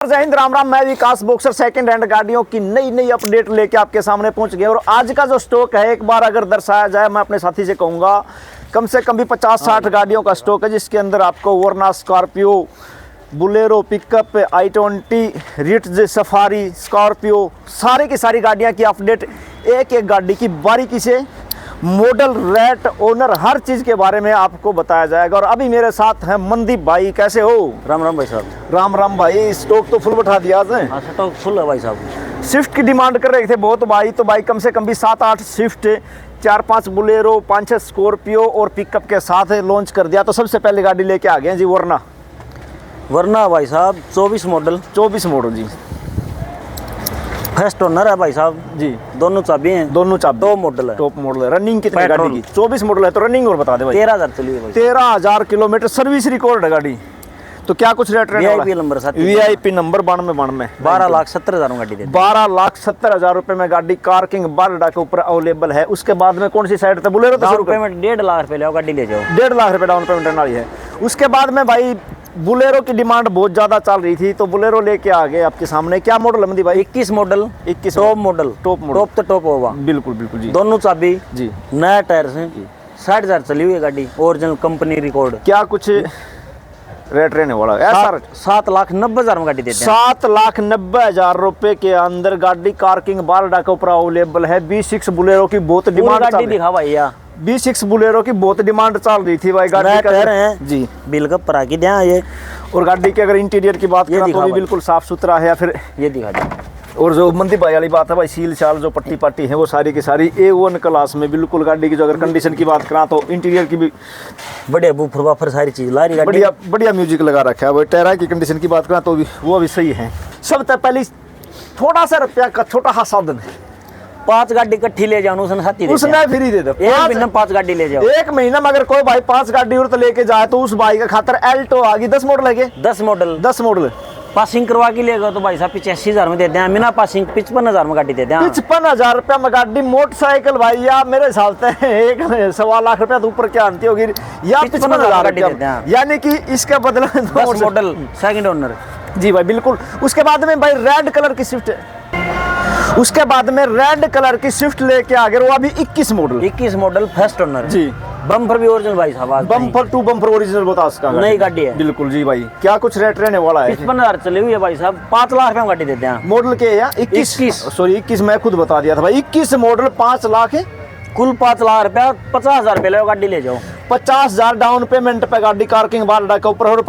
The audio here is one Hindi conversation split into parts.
जय हिंद, राम राम। मैं विकास बॉक्सर सेकंड हैंड गाड़ियों की नई अपडेट लेके आपके सामने पहुंच गए। और आज का जो स्टॉक है, एक बार अगर दर्शाया जाए, मैं अपने साथी से कहूँगा कम से कम भी 50-60 गाड़ियों का स्टॉक है, जिसके अंदर आपको वरना, Scorpio, Bolero, pickup, i20, Ritz, safari, Scorpio, सारी की सारी गाड़ियाँ की अपडेट, एक एक गाड़ी की बारीकी से मॉडल, रेट, ओनर, हर चीज़ के बारे में आपको बताया जाएगा। और अभी मेरे साथ हैं मनदीप भाई। कैसे हो? राम राम भाई साहब। राम राम भाई। स्टॉक तो फुल बैठा दिया आज। हाँ, स्टॉक फुल है भाई साहब। स्विफ्ट की डिमांड कर रहे थे बहुत भाई, तो भाई कम से कम भी 7-8 स्विफ्ट, 4-5 बुलेरो, 5-6 स्कॉर्पियो और पिकअप के साथ लॉन्च कर दिया। तो सबसे पहले गाड़ी लेके आ गए जी वरना भाई साहब 24 मॉडल। 24 मॉडल जी। फर्स्ट ओनर है भाई साहब जी। दोनों चाबी हैं। दोनों चाबी। टॉप मॉडल है। टॉप मॉडल है। रनिंग कितनी पेट्रोल गाड़ी की? 24 मॉडल है तो रनिंग और बता दे भाई। 13,000 चली है भाई। 13,000 किलोमीटर सर्विस रिकॉर्ड है गाड़ी। तो क्या कुछ रेट रहने वाला? VIP number 7। VIP नंबर 92 12,70,000 में गाड़ी दे 12,70,000 रुपए में गाड़ी कार किंग बारडा के ऊपर अवेलेबल है। उसके बाद में कौन सी साइड पे? बुलेरो। तो डाउन शुरू कर। पेमेंट 1.5 लाख रुपए ले गाड़ी ले जाओ। 1.5 लाख रुपए डाउन पेमेंट वाली है। उसके बाद में भाई बुलेरो की डिमांड बहुत ज्यादा चल रही थी, तो बुलेरो लेके आ गए आपके सामने। क्या मॉडल है मंदी भाई? 21 model. 21 top model. Top model. Top तो टॉप होगा। बिल्कुल बिल्कुल जी। दोनों चाबी जी। नया टायर से 60,000 चली हुई है गाड़ी। Original company record. क्या कुछ रेट रहने वाला है? 7,90,000 में गाड़ी देते हैं। 7,90,000 रुपए के अंदर गाड़ी कार किंग बारडा के ऊपर अवेलेबल है। B6 बुलेरो की बहुत डिमांड गाड़ी दिखा भैया। B6 बुलेरो की बहुत डिमांड चल रही थी भाई। गाड़ी का हैं जी बिल का परा की दिया ये। और गाड़ी के अगर इंटीरियर की बात करें तो भी बिल्कुल साफ सुथरा है। या फिर ये दिखा दे। और जो मंदीप भाई वाली बात है भाई, सील चाल जो पट्टी पाटी है वो सारी की सारी A1 क्लास में बिल्कुल। गाड़ी की जो अगर कंडीशन की बात करा तो इंटीरियर की भी बढ़िया बूफर वाफर सारी चीज ला रही गाड़ी। बढ़िया बढ़िया म्यूजिक लगा रखा है। वो टायरा की कंडीशन की बात करा तो भी वो भी सही है। सबसे पहले थोड़ा सा रुपया का छोटा सा साधन है। 5 गाड़ी इकट्ठी ले जाओ उसने साथी उसने फ्री दे दो। एक महीना 5 गाड़ी ले जाओ। एक महीना में अगर कोई भाई 5 गाड़ी और तो लेके जाए तो उस भाई का खातर एल्टो आ गई। 10 मॉडल है। 10 मॉडल। 10 मॉडल पासिंग करवा के लेगा तो भाई साहब 85,000 में दे दें। बिना पासिंग 55,000 में गाड़ी दे दें। 55,000 रुपया में गाड़ी। मोटरसाइकिल भाई या मेरे हिसाब से 1.25 लाख रुपया तो ऊपर क्या आती होगी या 55,000 रुपया। यानी कि इसके बदले 10 मॉडल सेकंड ओनर जी भाई बिल्कुल। उसके बाद में भाई रेड कलर की स्विफ्ट है। उसके बाद में रेड कलर की स्विफ्ट लेके आ गए। वो अभी 21 मॉडल फर्स्ट ओनर जी। बम्पर भी ओरिजिनल भाई साहब। बम्पर टू बम्पर ओरिजिनल बता उसका। नई गाड़ी है बिल्कुल जी भाई। क्या कुछ रेट रहने वाला है? 55,000 चली हुई है भाई साहब। 5 लाख में गाड़ी देते हैं। मॉडल के या 21 सॉरी 21 मैं खुद बता दिया था भाई। 21 मॉडल 5 लाख है। कुल 5 लाख रुपया। 50,000 रुपये ले गाड़ी ले जाओ। 50,000 डाउन पेमेंट पे गाड़ी कार किंग बारडा के ऊपर। और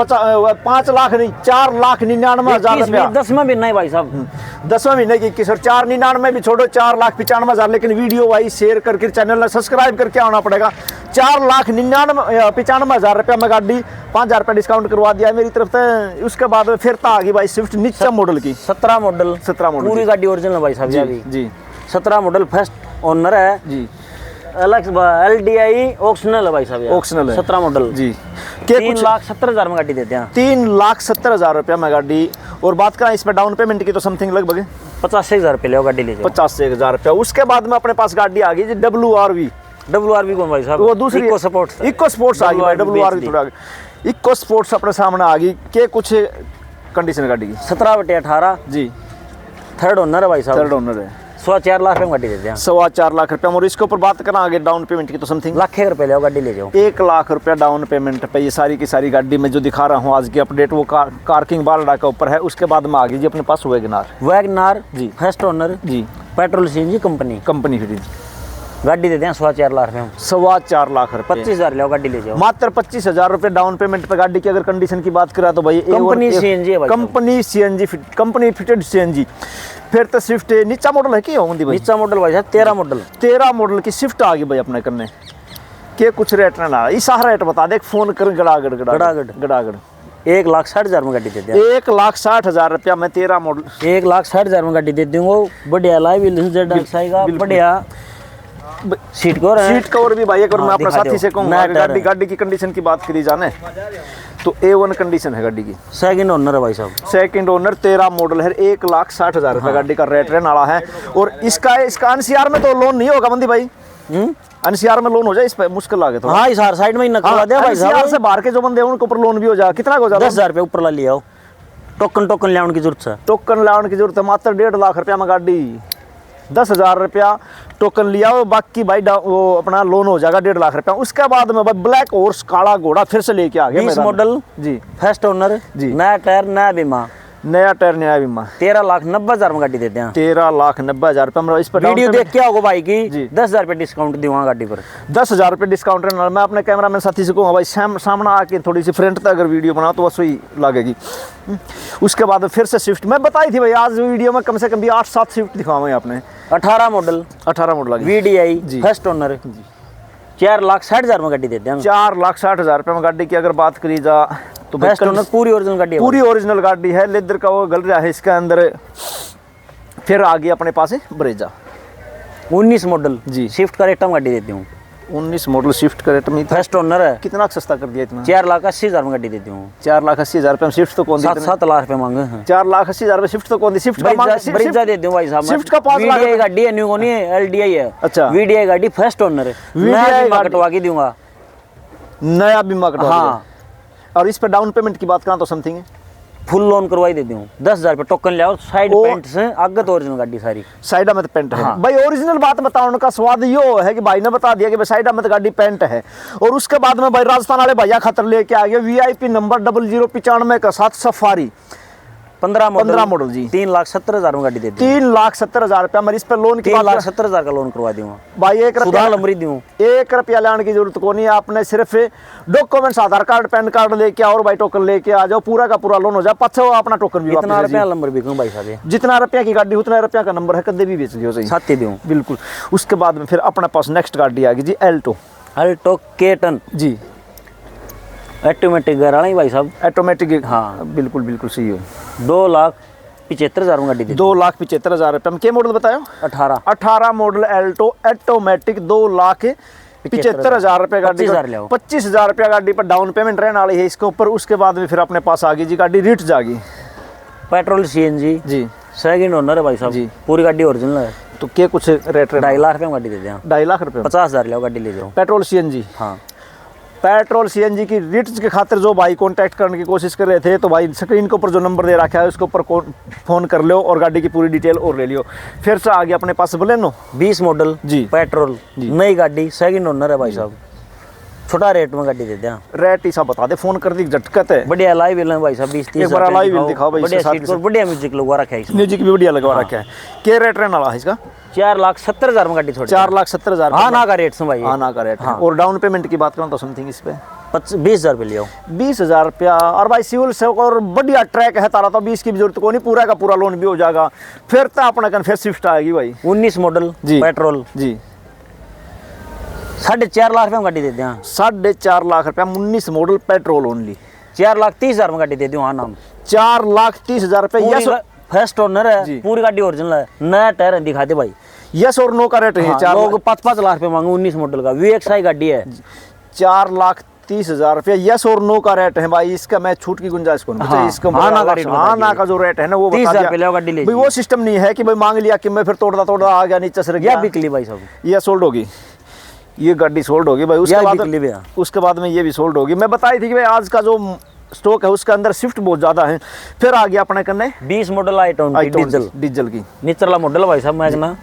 5 लाख नहीं 4,99,000 रुपया। 10वां महीना है भाई साहब। 10वां महीने की 21 और 4,99 भी छोड़ो, 4,95,000। लेकिन वीडियो भाई शेयर करके चैनल सब्सक्राइब करके आना पड़ेगा। 4,95,000 रुपया में गाड़ी। 5,000 रुपया डिस्काउंट करवा दिया है मेरी तरफ से। उसके बाद फिर तो आ गई भाई स्विफ्ट नीचा मॉडल की। 17 मॉडल पूरी गाड़ी ओरिजिनल भाई साहब जी। 17 मॉडल फर्स्ट ओनर है जी। अलग LDI ऑप्शनल है भाई साहब। ऑप्शनल है 17 मॉडल जी। 3,70,000 में गाड़ी देते हैं। 3,70,000 रुपया में गाड़ी। और बात करें इस पर डाउन पेमेंट की तो समथिंग लगभग 85,000 रुपये ले गाड़ी ले जाओ। 85,000 रुपया। उसके बाद में अपने पास गाड़ी आ गई जी WRV कौन भाई साहब? वो दूसरी इको स्पोर्ट्स आ गई भाई। WRV थोड़ा इको स्पोर्ट्स अपने सामने आ गई। के कुछ कंडीशन गाड़ी की? 17/18 जी। थर्ड ओनर है भाई साहब। थर्ड ओनर है। 4.25 लाख में गाड़ी देते हैं। 4.25 लाख रुपया। और इसके ऊपर बात करना आगे डाउन पेमेंट की तो समथिंग लाख रुपए ले गाड़ी ले जाओ। 1 लाख रुपया डाउन पेमेंट पे ये सारी की सारी गाड़ी में जो दिखा रहा हूँ आज की अपडेट वो कार किंग बारडा के ऊपर है। उसके बाद में आ गई जी अपने पास वैगनार जी। फर्स्ट ओनर जी। पेट्रोल CNG कंपनी फिर गाड़ी देते हैं 4.25 लाख में। 4.25 लाख रुपए। 25,000 ले गाड़ी ले जाओ। मात्र 25,000 रुपए डाउन पेमेंट पे गाड़ी की अगर कंडीशन की बात करा तो भाई कंपनी CNG है भाई। Company fitted CNG। फिर तो स्विफ्ट नीचा मॉडल है क्या भाई? नीचा मॉडल भाई साहब 13 मॉडल की स्विफ्ट आ गई भाई अपने करने के। कुछ रेट ना इस रेट बता दे। फोन कर गड़ागड़ 1,60,000 में गाड़ी देते हैं। 1,60,000 रुपया में 13 मॉडल 1,60,000 में गाड़ी दे दूंगा। बढ़िया लाइव बढ़िया सीट कवर भी भाई। एक बार मैं अपने साथी से कहूँगा गाड़ी की कंडीशन की बात करी जाने तो A1 कंडीशन है गाड़ी की। सेकंड ओनर है भाई साहब। सेकंड ओनर 13 मॉडल है। 1,60,000 रुपया गाड़ी का रेट रहने वाला है। और इसका NCR में तो लोन नहीं होगा मंदी भाई? NCR में लोन हो जाए इस पे मुश्किल आ गया थोड़ा। हाँ इस साइड में ही नकला दे भाई साहब। NCR से बाहर के जो बंदे हैं उनके ऊपर लोन भी हो जाए। कितना हो जाए? 10,000 रुपये ऊपर ला लिया। टोकन लाने की जरूरत है। टोकन लाने की जरूरत है, मात्र 1.5 लाख रुपया में गाड़ी, 10,000 रुपया टोकन लिया और बाकी भाई वो अपना लोन हो जाएगा 1.5 लाख रुपया। उसके बाद में भाई ब्लैक हॉर्स काला घोड़ा फिर से लेके आ गया। 20 मॉडल जी, फर्स्ट ओनर जी, नया टायर नया बीमा, नया टायर नया बीमा, 13,90,000 में गाड़ी देते हैं। 13,90,000 रुपया। इस पर वीडियो देख के आओगे भाई की जी, 10,000 रुपये डिस्काउंट दूंगा गाड़ी पर, 10,000 रुपये डिस्काउंट रहना। मैं अपने कैमरामैन साथी से कहूँगा भाई सामने आके थोड़ी सी फ्रंट तक अगर वीडियो बनाओ तो बस वही लगेगी। उसके बाद फिर से स्विफ्ट मैं बताई थी भाई, आज वीडियो में कम से कम भी 8-7 स्विफ्ट दिखाऊंगे आपने। 18 मॉडल VDI फर्स्ट ओनर, 4,60,000 में गाड़ी देते हैं। 4,60,000 रुपये में गाड़ी की अगर बात करी जा तो फर्स्ट ओनर पूरी ओरिजिनल गाड़ी है, पूरी ओरिजिनल गाड़ी है। लेदर का वो गल रहा है इसके अंदर। फिर आगे अपने पास है ब्रेजा 19 मॉडल जी, स्विफ्ट का रेट में गाड़ी देती हूँ। 19 मॉडल स्विफ्ट का रेट में फर्स्ट ओनर है। कितना सस्ता कर दिया इतना? 4,80,000 में गाड़ी देती हूँ। 4,80,000 रुपये में स्विफ्ट तो कौन दी? 7 लाख रुपए मांगे हैं। 4,80,000 रुपये स्विफ्ट तो कौन दी? स्विफ्ट का ब्रेजा दे दूं भाई साहब। स्विफ्ट का 5 लाख VDI गाड़ी है, न्यू कोनी है, LDI है। अच्छा, VDI गाड़ी फर्स्ट ओनर है, नया बीमा कटवा के दूंगा, नया बीमा कटवा। हाँ, और इस पर डाउन पेमेंट की बात करा तो समथिंग है, फुल लोन करवाई देती हूँ। 10,000 रुपये टोकन ले आओ, साइड पेंट से आगे तो ओरिजिनल गाड़ी सारी साइडा में तो पेंट है। हाँ। भाई ओरिजिनल बात बताओ, उनका स्वाद यो है कि भाई ने बता दिया कि भाई साइडा में तो गाड़ी पेंट है। और उसके बाद में भाई राजस्थान वाले भैया खातर लेके आ गए VIP नंबर 0095 का साथ सफारी 15 मॉडल जी, 3,70,000 में गाड़ी देती हूँ। 3,70,000 रुपया। मैं इस पर लोन की 3,70,000 का लोन करवा दूंगा भाई। 1 रुपया लाने की जरूरत को नहीं है, आपने सिर्फ डॉक्यूमेंट्स आधार कार्ड पैन कार्ड लेके आओ और भाई टोकन लेके आ जाओ, पूरा का पूरा लोन हो जाए। पछो अपना टोकन भी इतना रुपया नंबर भी भाई साहब, जितना रुपया की गाड़ी उतना रुपया का नंबर है, कदे भी बेच दियो सही साथ ही दूँ बिल्कुल। उसके बाद में फिर अपने पास नेक्स्ट गाड़ी आ गई जी, एल्टो K10 जी, ऑटोमेटिक गाड़ी भाई साहब, ऑटोमेटिक। हाँ बिल्कुल बिल्कुल सही हो। 2,75,000 में गाड़ी 2,75,000 रुपये में। क्या मॉडल बतायो? 18 मॉडल एल्टो ऑटोमेटिक, 2,75,000 रुपये गाड़ी। 25,000 रुपया गाड़ी पर डाउन पेमेंट रहने वाली है इसके ऊपर। उसके बाद में फिर अपने पास आ गई जी गाड़ी रिट जागी, पेट्रोल CNG जी, सेकंड ओनर है भाई साहब जी, पूरी गाड़ी ओरिजिनल है। तो क्या कुछ रेट? 2.5 लाख रुपये में गाड़ी देते हैं। 2.5 लाख रुपये, 50,000 ले गाड़ी ले जाओ। Petrol CNG। हाँ, पेट्रोल CNG की रिट्स के खातिर जो भाई कांटेक्ट करने की कोशिश कर रहे थे, तो भाई स्क्रीन के ऊपर जो नंबर दे रखा है उसके ऊपर फ़ोन कर लो और गाड़ी की पूरी डिटेल और ले लियो। फिर से आ गया अपने पास बलेनो 20 मॉडल जी, पेट्रोल नई गाड़ी, सेकंड ओनर है भाई साहब, छोटा रेट में गाड़ी देते हैं। रेट ही सब बता दे, फोन कर दी झटकत है। बढ़िया अलॉय व्हील है भाई साहब, 20-30 एक बार अलॉय व्हील दिखाओ भाई, बढ़िया सीट और बढ़िया म्यूजिक लगवा रखा है इसमें, म्यूजिक भी बढ़िया लगवा रखा है। क्या रेट रहने वाला है इसका? 4,70,000 में गाड़ी छोड़ी। 4,70,000 हाँ ना का रेट से भाई, हाँ ना का रेट। और डाउन पेमेंट की बात करूँ तो समथिंग इस पे 20,000 रुपये लियो, 20,000 रुपया। और भाई सिविल से और बढ़िया ट्रैक है तारा, तो 20 की भी जरूरत को नहीं, पूरा का पूरा लोन भी हो जाएगा। फिर तो अपने कन फिर स्विफ्ट आएगी भाई, 19 मॉडल पेट्रोल जी, 4.5 लाख रुपये में गाड़ी देते हैं। 4.5 लाख रुपया, 19 मॉडल पेट्रोल ओनली, 4,30,000 में गाड़ी दे दूँ। हाँ नाम 4,30,000 रुपये। फर्स्ट ओनर है, पूरी गाड़ी ओरिजिनल है, नया टायर है, दिखा दे भाई। यस और नो का रेट है। 5 लाख रुपये मांगे, 19 मॉडल का VXI गाड़ी है, 4,30,000 रुपया। यस और नो का रेट है भाई, इसका मैं छूट की गुंजाइश करूँ। इसका ना का जो रेट है ना वो 30,000 रुपये गाड़ी ले। वो सिस्टम नहीं है कि भाई मांग लिया कि मैं फिर तोड़ता आ गया नीचे से गया, बिकली भाई साहब, ये सोल्ड होगी, ये गाड़ी सोल्ड होगी भाई। उसके बाद में ये भी सोल्ड होगी। मैं बताई थी कि भाई आज का जो स्टॉक है उसके अंदर स्विफ्ट बहुत ज्यादा है। फिर आ गया अपने करने 20 मॉडल i20 डीजल की निचला मॉडल भाई साहब, मैगना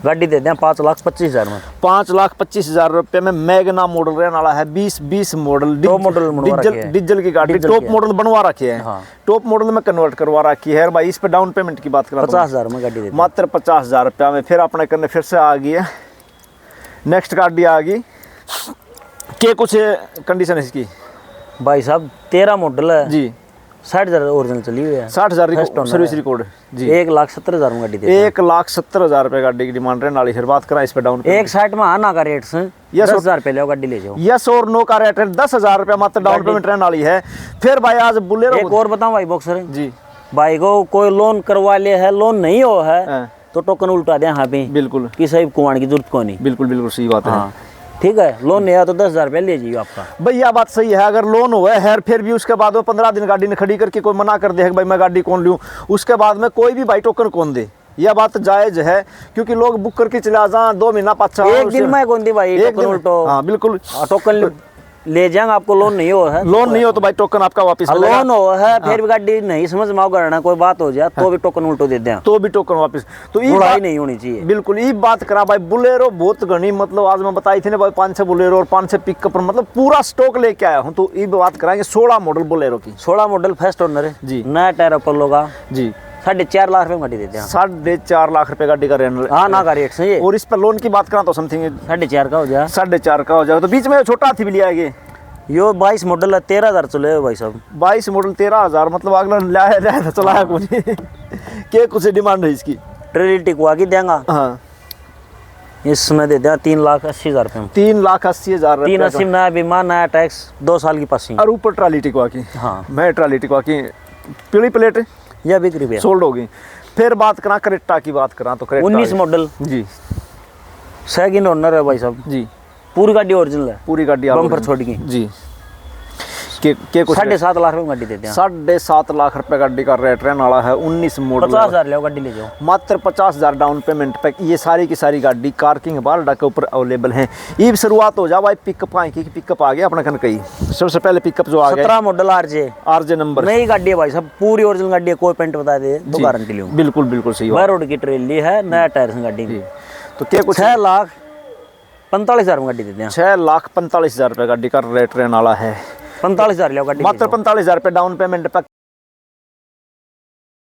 गाड़ी दे दें 5,25,000 में। 5,25,000 रुपये में मैगना मॉडल रहने वाला है, 20 मॉडल डीजल की गाड़ी, टॉप मॉडल बनवा रखे हैं। हाँ। टॉप मॉडल में कन्वर्ट करवा रखी है भाई। इस पे डाउन पेमेंट की बात करें 50,000 में गाड़ी दे, मात्र 50,000 रुपया में। फिर अपने करने फिर से आ गई है नेक्स्ट गाड़ी आ गई। क्या कुछ कंडीशन है इसकी भाई साहब? 13 मॉडल है जी, 60,000 ओरिजिनल चली हुई है, 60,000 सर्विस रिकॉर्ड जी। 1,70,000 में गाड़ी दे, 1,70,000 रुपये गाड़ी की डिमांड रहने वाली। फिर बात करें इस पे डाउन 1,60 में आना का रेट से 10,000 रुपये ले गाड़ी ले जाओ। यस और नो का रेट है 10,000 रुपये मात्र डाउन पेमेंट रहने वाली है। फिर भाई आज बुलेरो एक और बताऊं भाई बॉक्सर जी, भाई को कोई लोन करवा ले है, लोन नहीं हो है तो टोकन उल्टा दे यहाँ पे, बिल्कुल कि सही कुमार की जरूरत को नहीं। बिल्कुल बिल्कुल सही बात है। ठीक है, लोन नहीं आया तो 10,000 रुपये ले जाइए आपका। भाई यह बात सही है, अगर लोन हुआ है फिर भी उसके बाद वो 15 दिन गाड़ी ने खड़ी करके कोई मना कर दे भाई मैं गाड़ी कौन लूँ, उसके बाद में कोई भी भाई टोकन कौन दे, यह बात जायज है। क्योंकि लोग बुक करके चला जा 2 महीना 5 एक दिन में कौन दी भाई टोकन उल्टो। हाँ बिल्कुल, टोकन ले जाएंगे, आपको लोन नहीं हो है लोन नहीं हो तो भाई टोकन आपका वापस मिलेगा। लोन हो है फिर भी गाड़ी नहीं समझ में आओ करना कोई बात हो जाए तो भी टोकन उल्टो दे दें, तो भी टोकन वापस। तो ये बुराई नहीं होनी चाहिए। बिल्कुल ये बात करा भाई। बुलेरो बहुत घनी, मतलब आज मैं बताई थी ना भाई 5-6 बुलेरो और 5-6 पिकअप, मतलब पूरा स्टॉक लेके आया हूँ। तो ये बात कराएंगे 16 मॉडल बुलेरो की। 16 मॉडल फर्स्ट ओनर है जी। नया टायर अपोलो का जी 4.5 लाख रुपए में गाड़ी देते हैं। 4.5 लाख रुपए गाड़ी का रेंट। हाँ ना का रेट सही है। और इस पर लोन की बात करा तो समथिंग 4.5 का हो जाए, 4.5 का हो जाएगा। तो बीच में छोटा हाथी भी लिया है यो 22 मॉडल है 13,000 चले भाई साहब। 22 मॉडल 13,000, मतलब अगला लाया था चलाया कौन क्या कुछ डिमांड है इसकी? ट्रेली टिकवा के देंगे, हाँ इसमें दे दें 3,80,000 रुपये में। 3,80,000 380 में नया बीमा नया टैक्स 2 साल की पासिंग। और ऊपर ट्राली टिकवा की। हाँ मैं ट्राली टिकवा की पीली प्लेट यह बिक्री पे सोल्ड होगी। फिर बात करा क्रेटा की, बात करा तो क्रेटा 19 मॉडल जी सेकंड ओनर है भाई साहब जी। पूरी गाड़ी ओरिजिनल है, पूरी गाड़ी बम्पर छोड़ के जी। के कुछ 7.5 लाख रुपए में गाड़ी देते हैं। 7.5 लाख रुपए गाड़ी का रेट रहने वाला है। 19 मॉडल 50,000 ले गाड़ी ले जाओ, मात्र 50,000 डाउन पेमेंट पे। ये सारी की सारी गाड़ी पार्किंग बारडा के ऊपर अवेलेबल है। ये शुरुआत हो जा भाई पिकअप की पिकअप आ गया अपना कन कई। सबसे पहले पिकअप जो आ गया 17 मॉडल आरजे नंबर नई गाड़ी है भाई साहब, पूरी ओरिजिनल गाड़ी है, कोई पेंट बता दे तो गारंटी लूँ। बिल्कुल बिल्कुल सही बाय रोड की ट्रेली है, नया टायर से गाड़ी में। तो क्या कुछ 6,45,000 में गाड़ी देते हैं। 6,45,000 रुपए गाड़ी का रेट रहने वाला है। 45,000 ले गाड़ी मात्र 45,000 रुपए डाउन पेमेंट पे